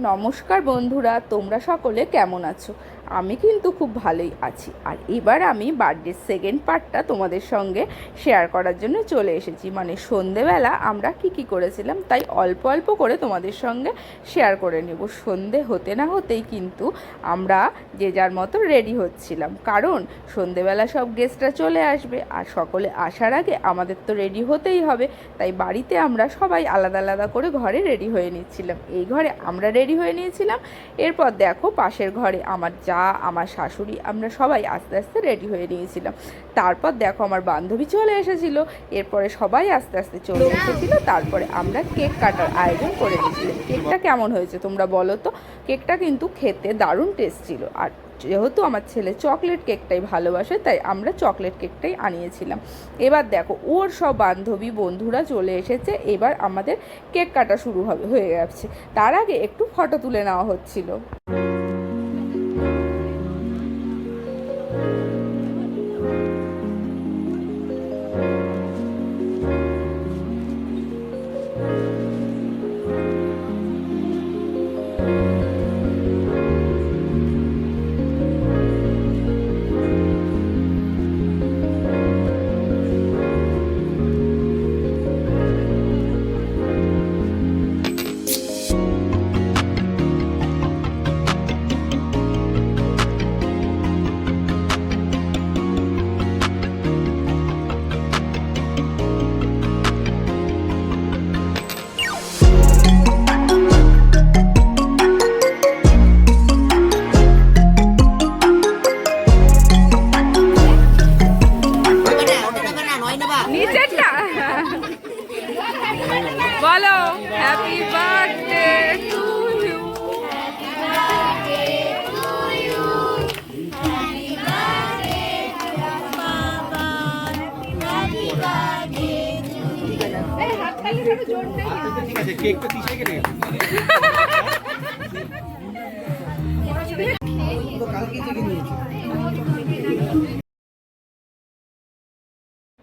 নমস্কার বন্ধুরা, তোমরা সকলে কেমন আছো? আমি কিন্তু খুব ভালোই আছি। আর এবার আমি বার্থডের সেকেন্ড পার্টটা তোমাদের সঙ্গে শেয়ার করার জন্য চলে এসেছি। মানে সন্ধেবেলা আমরা কি করেছিলাম তাই অল্প অল্প করে তোমাদের সঙ্গে শেয়ার করে নেব। সন্ধে হতে না হতেই কিন্তু আমরা যে যার মতো রেডি হচ্ছিলাম, কারণ সন্ধেবেলা সব গেস্টরা চলে আসবে আর সকলে আসার আগে আমাদের তো রেডি হতেই হবে। তাই বাড়িতে আমরা সবাই আলাদা আলাদা করে ঘরে রেডি হয়ে নিচ্ছিলাম। এই ঘরে আমরা রেডি হয়ে নিয়েছিলাম। এরপর দেখো পাশের ঘরে আমার আমার শাশুড়ি, আমরা সবাই আস্তে আস্তে রেডি হয়ে নিয়েছিলাম। তারপর দেখো আমার বান্ধবী চলে এসেছিল। এরপরে সবাই আস্তে আস্তে চলে এসেছিল। তারপরে আমরা কেক কাটার আয়োজন করে নিয়েছিলাম। কেকটা কেমন হয়েছে তোমরা বলো তো? কেকটা কিন্তু খেতে দারুণ টেস্ট ছিল। আর যেহেতু আমার ছেলে চকলেট কেকটাই ভালোবাসে, তাই আমরা চকলেট কেকটাই আনিয়েছিলাম। এবার দেখো ওর সব বান্ধবী বন্ধুরা চলে এসেছে। এবার আমাদের কেক কাটা শুরু হয়ে গেছে। তার আগে একটু ফটো তুলে নেওয়া হচ্ছিল। নিচেরটা বলো, হ্যাপি বার্থডে টু ইউ। কেকটা দিছে কেন? কালকে থেকে নিয়েছি।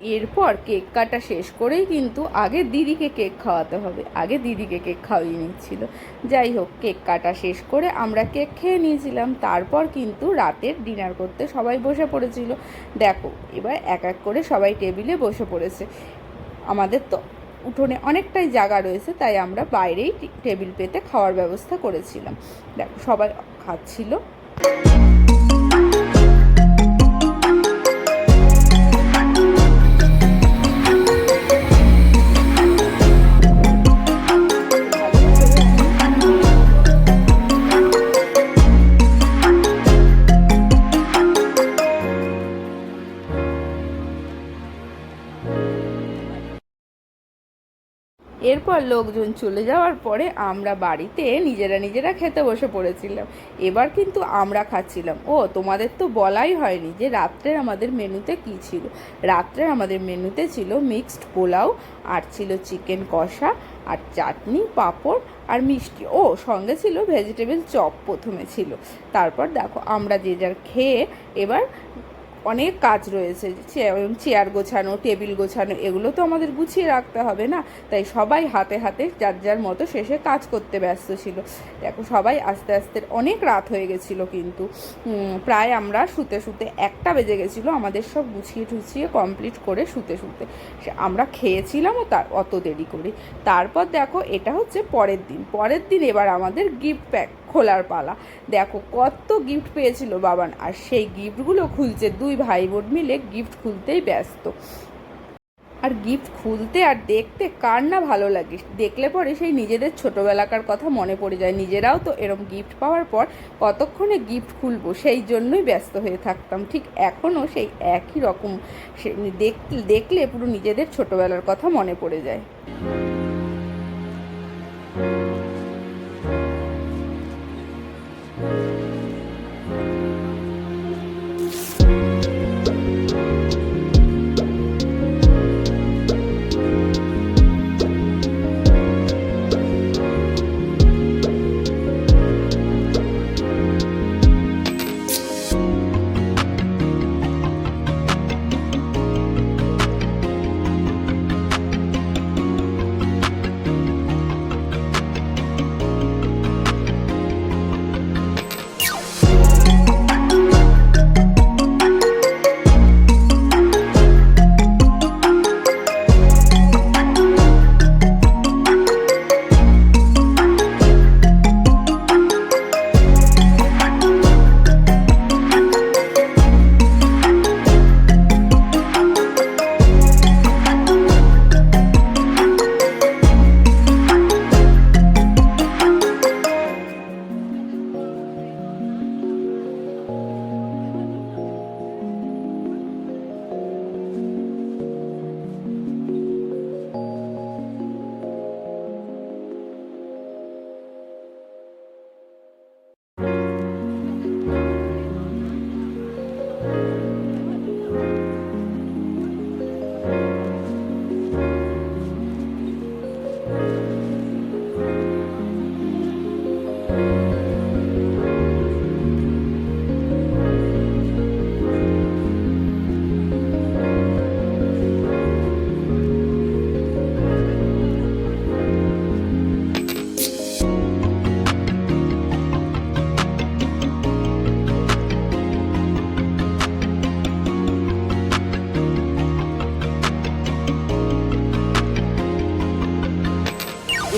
এরপর কেক কাটা শেষ করেই কিন্তু আগে দিদিকে কেক খাওয়াতে হবে। আগে দিদিকে কেক খাওয়িয়ে নিচ্ছিল। যাই হোক, কেক কাটা শেষ করে আমরা কেক খেয়ে নিয়েছিলাম। তারপর কিন্তু রাতের ডিনার করতে সবাই বসে পড়েছিল। দেখো এবার এক এক করে সবাই টেবিলে বসে পড়েছে। আমাদের তো উঠোনে অনেকটাই জায়গা রয়েছে, তাই আমরা বাইরেই টেবিল পেতে খাওয়ার ব্যবস্থা করেছিলাম। দেখো সবাই খাচ্ছিল। এরপর লোকজন চলে যাওয়ার পরে আমরা বাড়িতে নিজেরা খেতে বসে পড়েছিলাম। এবার কিন্তু আমরা খাচ্ছিলাম। ও তোমাদের তো বলাই হয়নি যে রাত্রের আমাদের মেনুতে কী ছিল। রাত্রের আমাদের মেনুতে ছিল মিক্সড পোলাও, আর ছিল চিকেন কষা, আর চাটনি, পাঁপড় আর মিষ্টি। ও সঙ্গে ছিল ভেজিটেবল চপ প্রথমে ছিল। তারপর দেখো আমরা যে যার খেয়ে এবার অনেক কাজ রয়েছে, চেয়ার গোছানো, টেবিল গোছানো, এগুলো তো আমাদের গুছিয়ে রাখতে হবে না। তাই সবাই হাতে হাতে যার যার মতো শেষে কাজ করতে ব্যস্ত ছিল। দেখো সবাই আস্তে আস্তে অনেক রাত হয়ে গেছিলো, কিন্তু প্রায় আমরা শুতে শুতে 1টা বেজে গেছিলো আমাদের সব গুছিয়ে টুছিয়ে কমপ্লিট করে শুতে শুতে। আমরা খেয়েছিলামও তার অত দেরি করে। তারপর দেখো এটা হচ্ছে পরের দিন এবার আমাদের গিফট প্যাক খোলার পালা। দেখো কত গিফট পেয়েছিল বাবান, আর সেই গিফটগুলো খুলছে। 2 ভাই বোন মিলে গিফট খুলতেই ব্যস্ত। আর গিফট খুলতে আর দেখতে কার না ভালো লাগে? দেখলে পরে সেই নিজেদের ছোটোবেলাকার কথা মনে পড়ে যায়। নিজেরাও তো এরম গিফট পাওয়ার পর কতক্ষণে গিফট খুলবো সেই জন্যই ব্যস্ত হয়ে থাকতাম। ঠিক এখনও সেই একই রকম দেখলে পুরো নিজেদের ছোটোবেলার কথা মনে পড়ে যায়।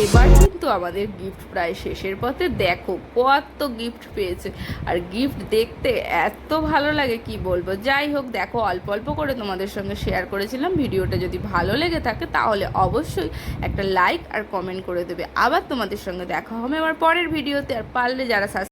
এবার কিন্তু আমাদের গিফট প্রায় শেষের পথে। দেখো কত গিফট পেয়েছে, আর গিফট দেখতে এত ভালো লাগে কি বলবো। যাই হোক, দেখো অল্প অল্প করে তোমাদের সঙ্গে শেয়ার করেছিলাম। ভিডিওটা যদি ভালো লেগে থাকে তাহলে অবশ্যই একটা লাইক আর কমেন্ট করে দেবে। আবার তোমাদের সঙ্গে দেখা হবে আমার পরের ভিডিওতে। আর পারলে যারা